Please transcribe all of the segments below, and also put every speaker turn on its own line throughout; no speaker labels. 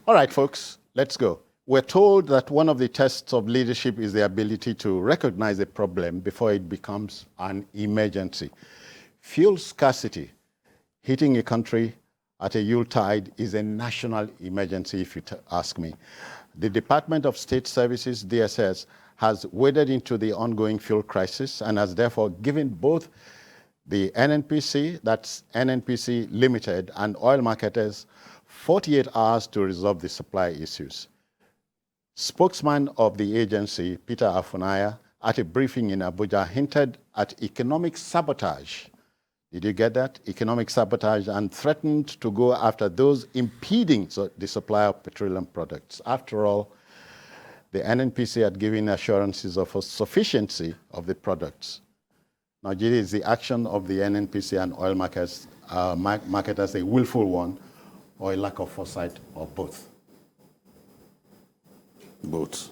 All right, folks, let's go. We're told that one of the tests of leadership is the ability to recognize a problem before it becomes an emergency. Fuel scarcity hitting a country at a Yuletide is a national emergency, if you ask me. The Department of State Services, DSS, has waded into the ongoing fuel crisis and has therefore given both the NNPC, that's NNPC Limited, and oil marketers 48 hours to resolve the supply issues. Spokesman of the agency, Peter Afunaya, at a briefing in Abuja hinted at economic sabotage. Did you get that? Economic sabotage, and threatened to go after those impeding the supply of petroleum products. After all, the NNPC had given assurances of a sufficiency of the products. Now, is the action of the NNPC and oil marketers a willful one, or a lack of foresight, or both?
Both.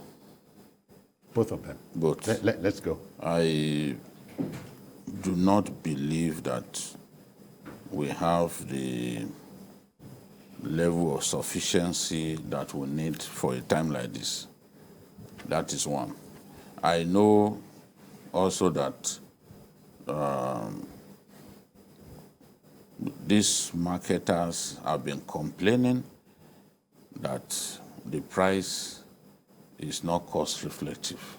Both of them?
Both.
Let's go.
I do not believe that we have the level of sufficiency that we need for a time like this. That is one. I know also that these marketers have been complaining that the price is not cost reflective.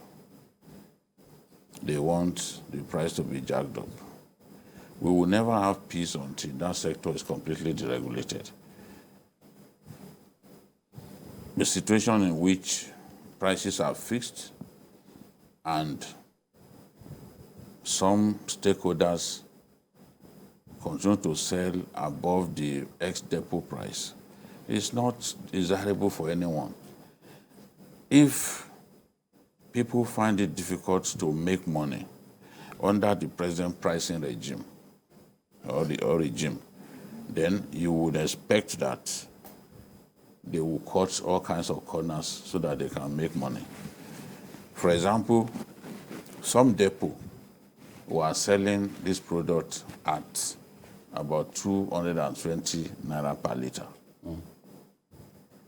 They want the price to be jacked up. We will never have peace until that sector is completely deregulated. The situation in which prices are fixed and some stakeholders continue to sell above the ex-depot price is not desirable for anyone. If people find it difficult to make money under the present pricing regime or regime, then you would expect that they will cut all kinds of corners so that they can make money. For example, some depot were selling this product at about 220 naira per liter.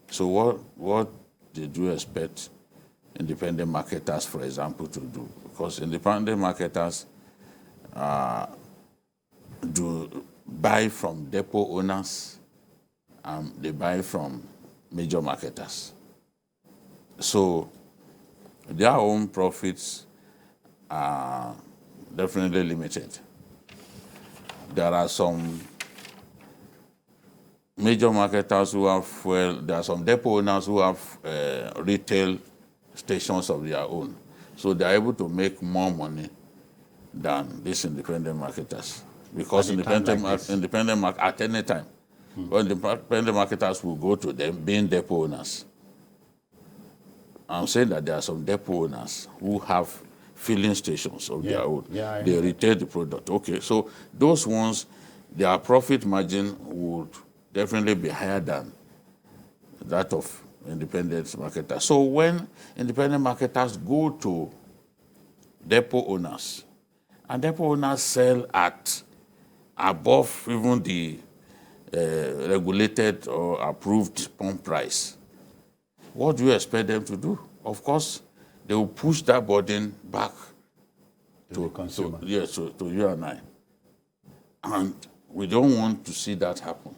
So what did you expect independent marketers, for example, to do? Because independent marketers do buy from depot owners, they buy from major marketers. So their own profits are definitely limited. There are some major marketers who have, there are some depot owners who have retail stations of their own. So they're able to make more money than these independent marketers. Because independent at any time. Well, independent marketers will go to them being depot owners. I'm saying that there are some depot owners who have filling stations of their own. They retail the product. Okay, so those ones, their profit margin would definitely be higher than that of independent marketers. So when independent marketers go to depot owners, and depot owners sell at above even the regulated or approved pump price, what do you expect them to do? Of course, they will push that burden back to the consumer. To you and I. And we don't want to see that happen.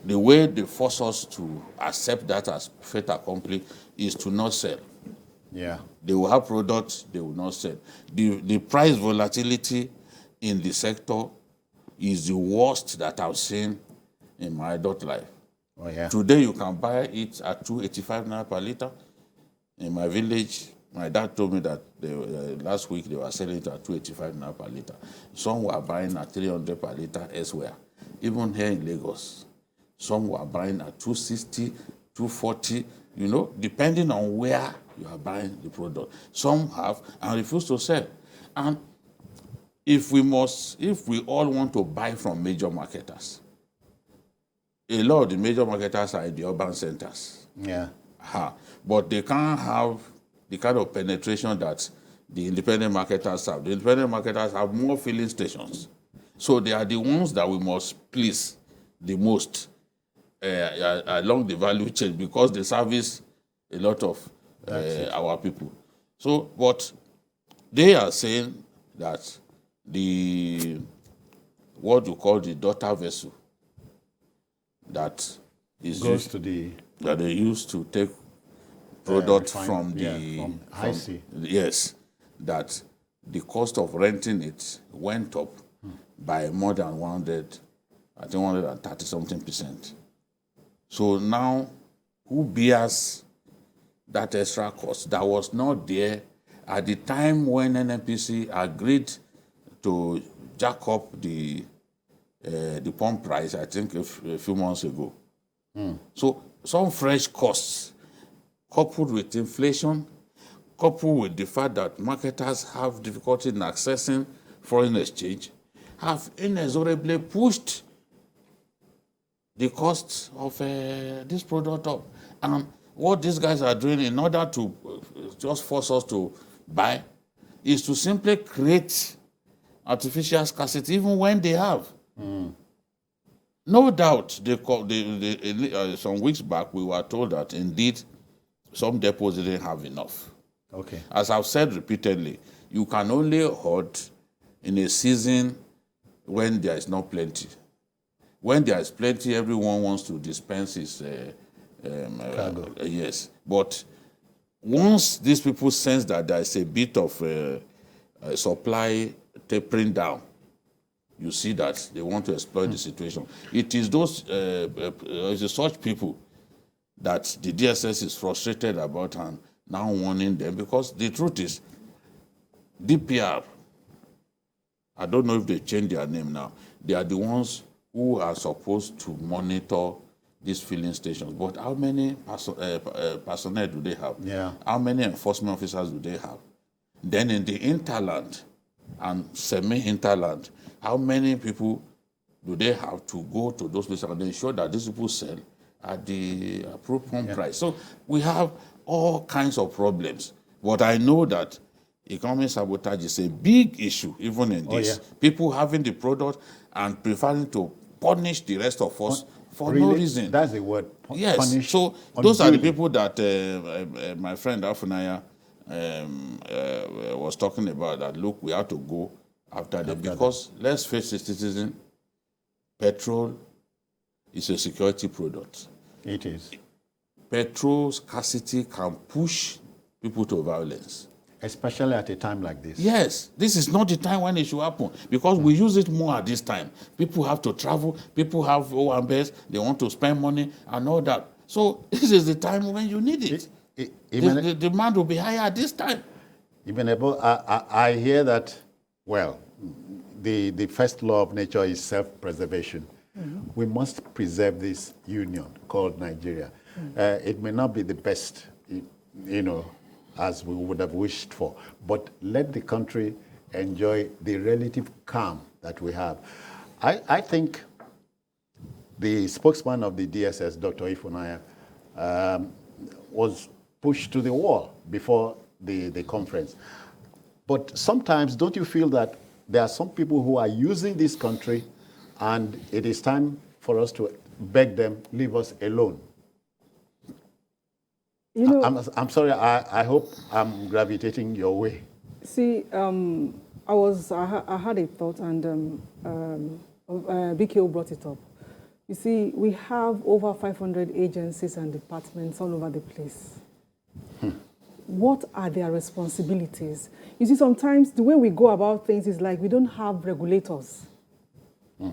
The way they force us to accept that as fait accompli is to not sell.
Yeah.
They will have products, they will not sell. The price volatility in the sector is the worst that I've seen in my adult life.
Oh, yeah.
Today you can buy it at 285 naira per liter. In my village, my dad told me that last week they were selling it at 285 naira per liter. Some were buying at 300 per liter elsewhere. Even here in Lagos, some were buying at 260, 240, depending on where you are buying the product. Some have and refuse to sell. And if we all want to buy from major marketers, a lot of the major marketers are in the urban centers.
Yeah.
But they can't have the kind of penetration that the independent marketers have. The independent marketers have more filling stations. So they are the ones that we must please the most, along the value chain because they service a lot of our people. So, but they are saying that what you call the daughter vessel that is
goes to the
that they use to take product from
high sea.
Yes, that the cost of renting it went up by more than 130 something percent. So now, who bears that extra cost that was not there at the time when NNPC agreed to jack up the pump price, I think a few months ago. So some fresh costs, coupled with inflation, coupled with the fact that marketers have difficulty in accessing foreign exchange, have inexorably pushed the cost of this product up. And what these guys are doing in order to just force us to buy is to simply create artificial scarcity, even when they have. No doubt, some weeks back, we were told that indeed some depots didn't have enough.
Okay.
As I've said repeatedly, you can only hoard in a season when there is not plenty. When there is plenty, everyone wants to dispense his
cargo.
Yes. But once these people sense that there is a bit of supply tapering down, you see that they want to exploit the situation. It is those such people that the DSS is frustrated about and now warning them, because the truth is, DPR, I don't know if they changed their name now, they are the ones who are supposed to monitor these filling stations. But how many personnel do they have?
Yeah.
How many enforcement officers do they have? Then in the interland and semi-interland, how many people do they have to go to those places and ensure that these people sell at the approved pump price? So we have all kinds of problems. But I know that economic sabotage is a big issue, even in this. People having the product and preferring to punish the rest of us for no reason.
That's the word.
Yes.
Punish.
So those are the people that my friend Afunaya was talking about, that, look, we have to go after them. Because let's face it, citizen, petrol is a security product.
It is.
Petrol scarcity can push people to violence.
Especially at a time like this.
Yes, this is not the time when it should happen, because we use it more at this time. People have to travel, people have OMBs, they want to spend money and all that. So this is the time when you need it. The demand will be higher at this time.
Even I hear that, well, the first law of nature is self-preservation. We must preserve this union called Nigeria. It may not be the best, as we would have wished for, but let the country enjoy the relative calm that we have. I think the spokesman of the DSS, Dr. Ifunaya, was pushed to the wall before the conference. But sometimes, don't you feel that there are some people who are using this country and it is time for us to beg them, leave us alone? I'm sorry, I hope I'm gravitating your way.
See, I had a thought, and BKO brought it up. You see, we have over 500 agencies and departments all over the place. What are their responsibilities? You see, sometimes the way we go about things is like we don't have regulators.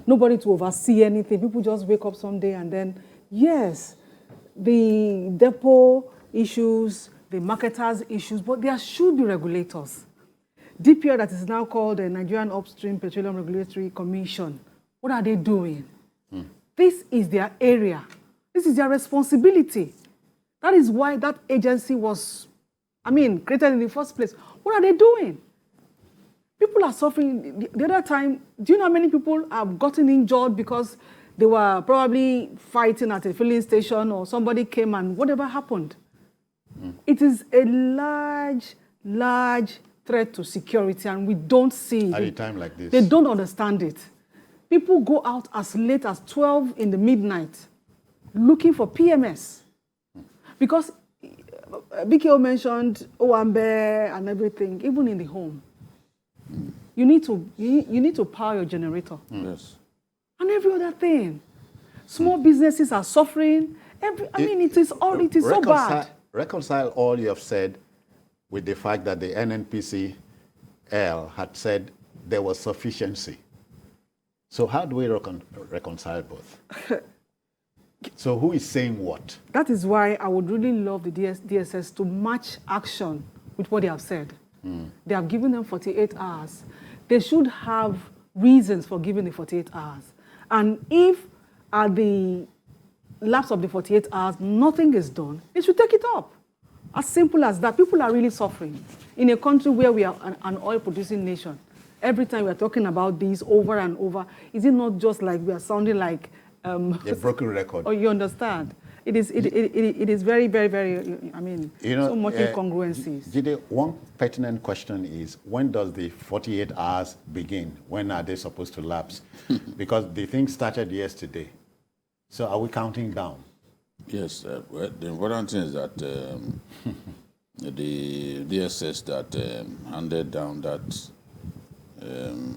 Nobody to oversee anything. People just wake up someday and then, yes, the depot issues, the marketers' issues, but there should be regulators. DPR, that is now called the Nigerian Upstream Petroleum Regulatory Commission, what are they doing? This is their area. This is their responsibility. That is why that agency was, created in the first place. What are they doing? People are suffering. The other time, do you know how many people have gotten injured because they were probably fighting at a filling station or somebody came and whatever happened? It is a large threat to security, and we don't see it.
At a time like this.
They don't understand it. People go out as late as 12 in the midnight looking for PMS. Because BKO mentioned Owambe and everything, even in the home. You need to power your generator.
Yes.
And every other thing. Small businesses are suffering. It is so bad.
Reconcile all you have said with the fact that the NNPC-L had said there was sufficiency. So how do we reconcile both? So who is saying what?
That is why I would really love the DSS to match action with what they have said. They have given them 48 hours. They should have reasons for giving the 48 hours. And if at the lapse of the 48 hours, nothing is done, they should take it up. As simple as that. People are really suffering. In a country where we are an oil-producing nation, every time we are talking about this over and over, is it not just like we are sounding like...
a broken record.
Oh, you understand? It is very, very, very, so much incongruencies.
Jide, one pertinent question is, when does the 48 hours begin? When are they supposed to lapse? Because the thing started yesterday. So are we counting down?
Yes. Well, the important thing is that the DSS that handed down that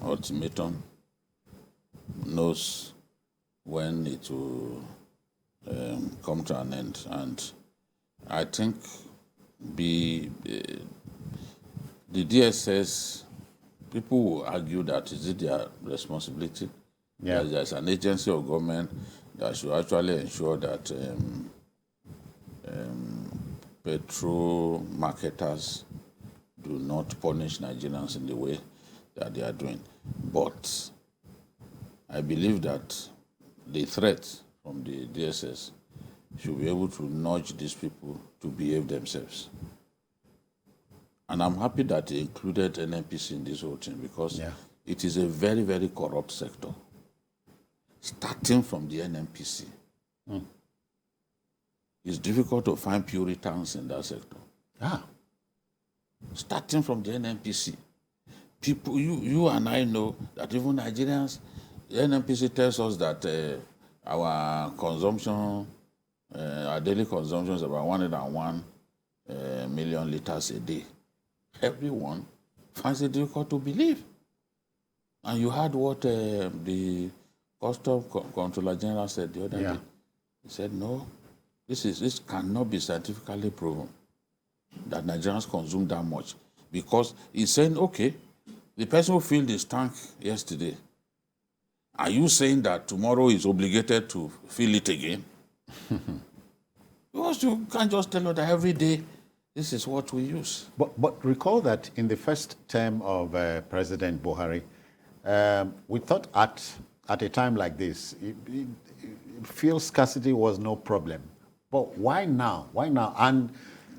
ultimatum knows when it will come to an end. And I think the DSS, people will argue that is it their responsibility?
Yeah.
That there's an agency of government that should actually ensure that petrol marketers do not punish Nigerians in the way that they are doing. But I believe that the threat from the DSS should be able to nudge these people to behave themselves. And I'm happy that they included NNPC in this whole thing because it is a very, very corrupt sector. Starting from the NNPC. It's difficult to find Puritans in that sector. Starting from the NNPC. People, you and I know that even Nigerians, the NNPC tells us that our consumption, our daily consumption is about 101 million liters a day. Everyone finds it difficult to believe. And you heard what the Custom Controller General said the other day. He said, no, this cannot be scientifically proven that Nigerians consume that much. Because he's saying, okay, the person who filled his tank yesterday, are you saying that tomorrow is obligated to fill it again? Because you can't just tell us that every day this is what we use.
But recall that in the first term of President Buhari, we thought at a time like this, fuel scarcity was no problem. But why now? Why now? And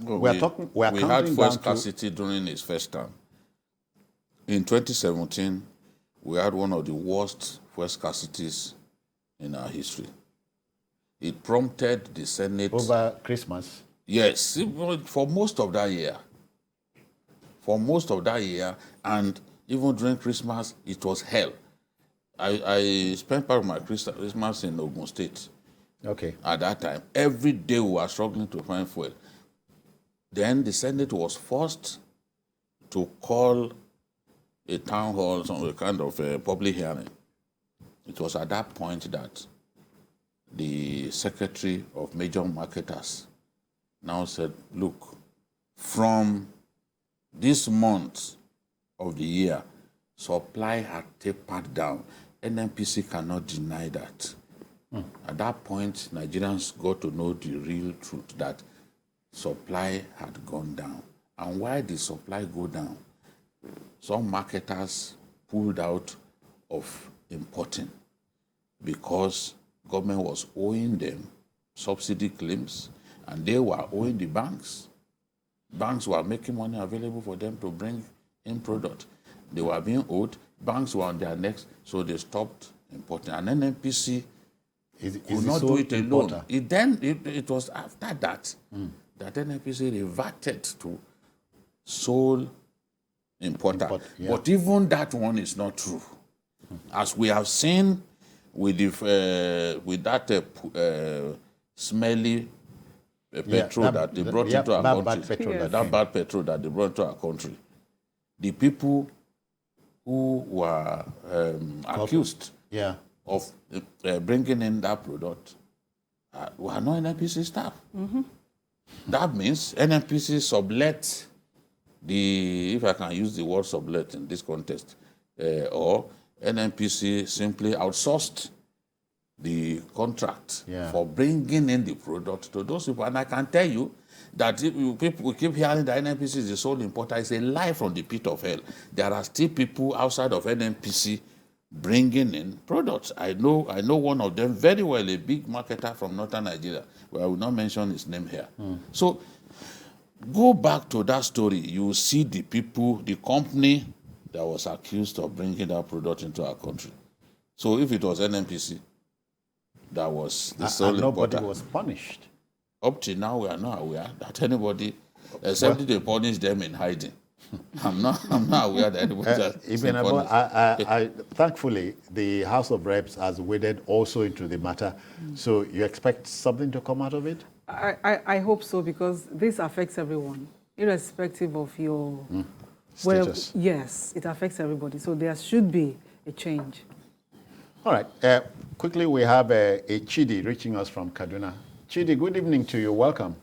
we
had fuel scarcity during his first term. In 2017, we had one of the worst fuel scarcities in our history. It prompted the Senate...
Over Christmas?
Yes, for most of that year. For most of that year, and even during Christmas, it was hell. I spent part of my Christmas in Ogun State.
Okay. At
that time. Every day we were struggling to find fuel. Then the Senate was forced to call a town hall, some kind of a public hearing. It was at that point that the Secretary of Major Marketers now said, look, from this month of the year, supply had tapered down. NNPC cannot deny that. At that point, Nigerians got to know the real truth that supply had gone down. And why did supply go down? Some marketers pulled out of importing because government was owing them subsidy claims and they were owing the banks. Banks were making money available for them to bring in product. They were being owed. Banks were on their necks, so they stopped importing. And NNPC could not do it alone. It was after that that NNPC reverted to sole importer. But even that one is not true. As we have seen with that smelly petrol that they brought into our country.
Bad petrol.
Yes.
That bad petrol that they brought into our country. The people who were accused of bringing in that product were not NNPC staff. That means NNPC sublet if I can use the word sublet in this context, or NNPC simply outsourced the contract for bringing in the product to those people. And I can tell you that people keep hearing that NNPC is the sole importer. It's a lie from the pit of hell. There are still people outside of NNPC bringing in products. I know one of them very well, a big marketer from northern Nigeria, but I will not mention his name here. So go back to that story. You see the people, the company that was accused of bringing that product into our country. So if it was NNPC that was the sole importer,
nobody was punished.
up till now, we are not aware that anybody, except they punish them in hiding. I'm not aware that anybody has been punished.
Thankfully, the House of Reps has waded also into the matter. So you expect something to come out of it?
I hope so, because this affects everyone, irrespective of your
status.
Yes, it affects everybody. So there should be a change.
All right. Quickly, we have a Chidi reaching us from Kaduna. Chidi, good evening to you. Welcome.